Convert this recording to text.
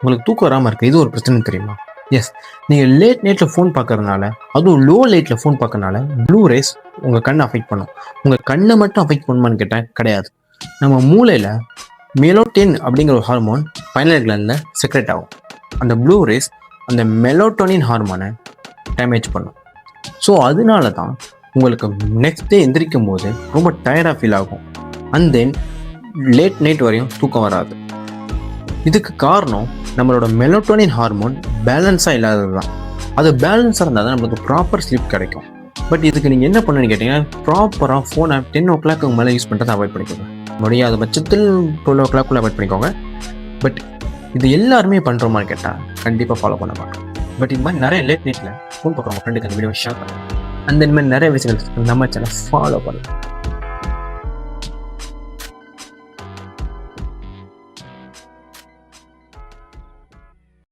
உங்களுக்கு தூக்கம் வராமல் இருக்குது, இது ஒரு பிரச்சனை தெரியுமா? எஸ், நீங்கள் லேட் நைட்டில் ஃபோன் பார்க்கறதுனால, அதுவும் லோ லைட்டில் ஃபோன் பார்க்கறனால ப்ளூ ரேஸ் உங்கள் கண்ணை அஃபெக்ட் பண்ணும். உங்கள் கண்ணை மட்டும் அஃபெக்ட் பண்ணுமான்னு கேட்டால் கிடையாது. நம்ம மூளையில் மெலோட்டின் அப்படிங்கிற ஒரு ஹார்மோன் பைனல் கிளாண்டில் செக்ரெட் ஆகும். அந்த ப்ளூ ரேஸ் அந்த மெலோட்டோனின் ஹார்மோனை டேமேஜ் பண்ணும். ஸோ அதனால தான் உங்களுக்கு நெக்ஸ்ட் டே எந்திரிக்கும் போது ரொம்ப டயர்டாக ஃபீல் ஆகும். அண்ட் தென் லேட் நைட் வரையும் தூக்கம் வராது. இதுக்கு காரணம் நம்மளோட மெலோட்டோனின் ஹார்மோன் பேலன்ஸாக இல்லாதது தான். அது பேலன்ஸாக இருந்தால் தான் நம்மளுக்கு ப்ராப்பர் ஸ்லீப் கிடைக்கும். பட் இதுக்கு நீங்கள் என்ன பண்ணுன்னு கேட்டிங்கன்னா, ப்ராப்பராக ஃபோனை 10 o'clock மேலே யூஸ் பண்ணுறதை அவாய்ட் பண்ணிக்கோங்க. முடியாத பட்சத்தில் 12 o'clock அவாய்ட் பண்ணிக்கோங்க. பட் இது எல்லாருமே பண்ணுறோமான்னு கேட்டால் கண்டிப்பாக ஃபாலோ பண்ண மாட்டோம். பட் இது மாதிரி நிறைய லேட் நைட்டில் ஃபோன் பார்க்குறவங்க ஃப்ரெண்டுக்கு அந்த வீடியோ ஷேர் பண்ணுங்கள். அந்த மாதிரி நிறைய விஷயங்கள் நம்ம சேனல் ஃபாலோ பண்ணுங்கள்.